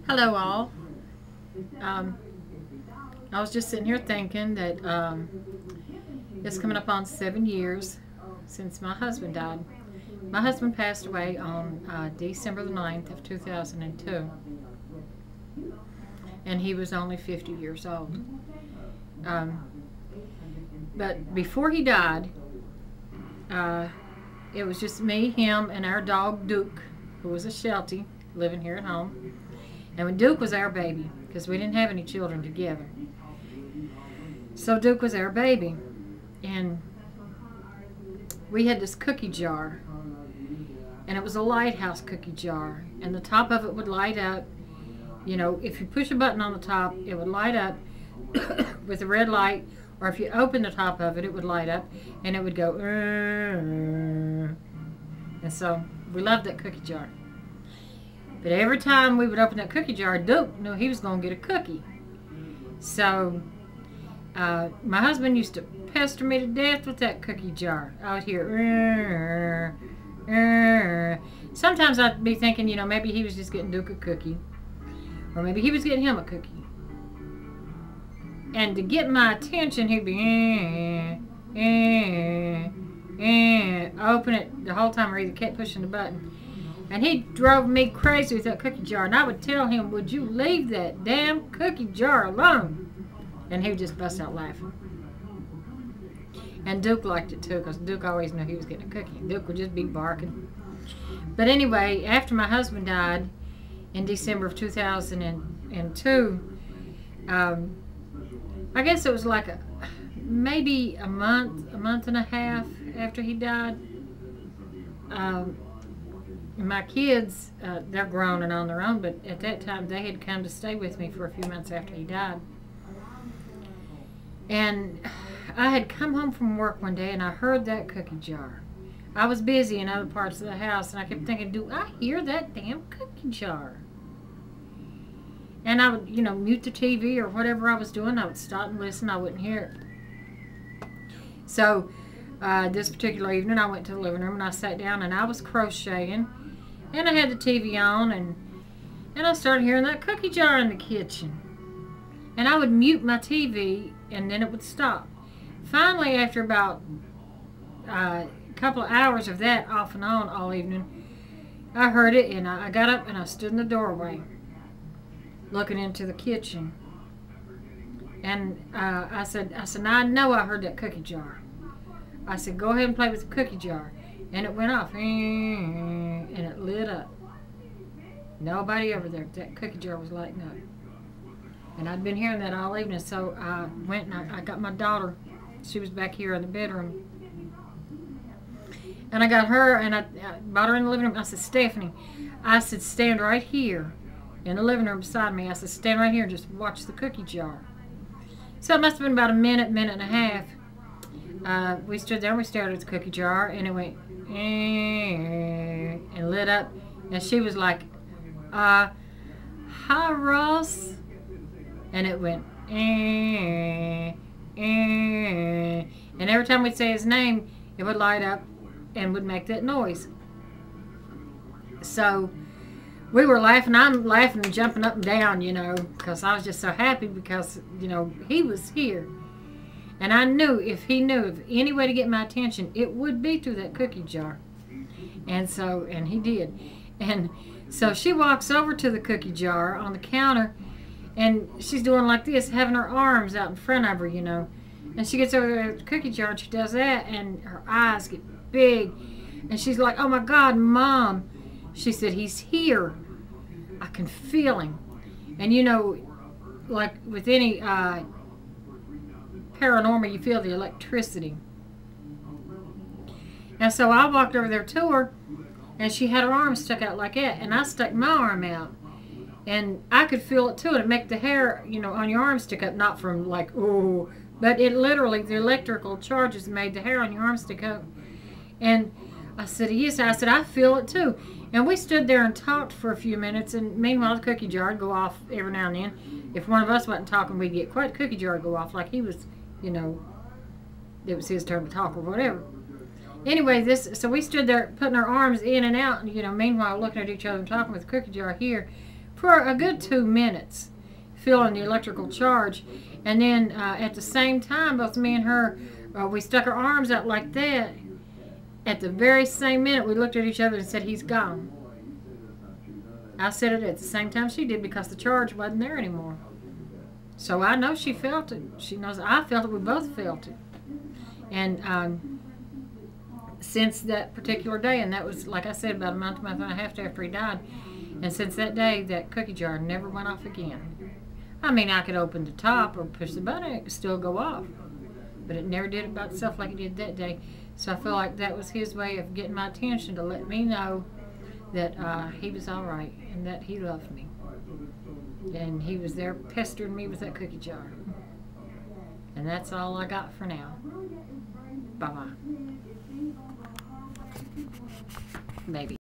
Hello all. Um, I was just sitting here thinking that it's coming up on 7 years since my husband died. My husband passed away on December the 9th of 2002, and he was only 50 years old. Um, but before he died, it was just me, him, and our dog Duke, who was a Sheltie, living here at home. And when Duke was our baby, because we didn't have any children together. So Duke was our baby. And we had this cookie jar. And it was a Lighthouse Cookie Jar. And the top of it would light up. You know, if you push a button on the top, it would light up with a red light. Or if you open the top of it, it would light up. And it would go. And so we loved that cookie jar. But every time we would open that cookie jar, Duke knew he was going to get a cookie. So my husband used to pester me to death with that cookie jar. I would hear, sometimes I'd be thinking, you know, maybe he was just getting Duke a cookie. Or maybe he was getting him a cookie. And to get my attention, he'd be, open it the whole time, or either kept pushing the button. And he drove me crazy with that cookie jar. And I would tell him, would you leave that damn cookie jar alone? And he would just bust out laughing. And Duke liked it too, because Duke always knew he was getting a cookie. Duke would just be barking. But anyway, after my husband died in December of 2002, I guess it was like maybe a month and a half after he died. My kids, they're grown and on their own, but at that time they had come to stay with me for a few months after he died. And I had come home from work one day and I heard that cookie jar. I was busy in other parts of the house and I kept thinking, do I hear that damn cookie jar? And I would, you know, mute the TV or whatever I was doing. I would stop and listen. I wouldn't hear it. So this particular evening I went to the living room and I sat down and I was crocheting. And I had the TV on, and I started hearing that cookie jar in the kitchen. And I would mute my TV, and then it would stop. Finally, after about a couple of hours of that off and on all evening, I heard it, and I got up and I stood in the doorway, looking into the kitchen. And I said, now I know I heard that cookie jar. I said, go ahead and play with the cookie jar. And it went off, and it lit up. Nobody over there. That cookie jar was lighting up. And I'd been hearing that all evening, so I went and I got my daughter. She was back here in the bedroom. And I got her, and I brought her in the living room. I said, Stephanie, I said, stand right here in the living room beside me. I said, stand right here and just watch the cookie jar. So it must have been about a minute and a half. We stood there and we stared at the cookie jar, and it went and lit up, and she was like, hi Ross, and it went and every time we'd say his name, it would light up and would make that noise. So we were laughing. I'm laughing and jumping up and down, you know, because I was just so happy because, you know, he was here. And I knew if any way to get my attention, it would be through that cookie jar. And he did. And so she walks over to the cookie jar on the counter, and she's doing like this, having her arms out in front of her, you know. And she gets over to the cookie jar and she does that, and her eyes get big. And she's like, oh my God, Mom. She said, he's here. I can feel him. And you know, like with any paranormal, you feel the electricity. And so I walked over there to her, and she had her arm stuck out like that, and I stuck my arm out, and I could feel it too, and it make the hair, you know, on your arm stick up, not from like, ooh, but it literally, the electrical charges made the hair on your arm stick up. And I said, yes, I said, I feel it too. And we stood there and talked for a few minutes, and meanwhile the cookie jar would go off every now and then. If one of us wasn't talking, we'd get quite a cookie jar to go off like he was, you know, it was his turn to talk or whatever. Anyway, so we stood there putting our arms in and out, and, you know, meanwhile looking at each other and talking with the cookie jar here for a good 2 minutes, feeling the electrical charge. And then at the same time, both me and her, we stuck our arms out like that. At the very same minute, we looked at each other and said, "He's gone." I said it at the same time she did because the charge wasn't there anymore. So I know she felt it. She knows I felt it. We both felt it. And since that particular day, and that was, like I said, about a month and a half after he died, and since that day, that cookie jar never went off again. I mean, I could open the top or push the button, it could still go off. But it never did it by itself like it did that day. So I feel like that was his way of getting my attention, to let me know that he was all right and that he loved me. And he was there pestering me with that cookie jar. And that's all I got for now. Bye-bye. Baby.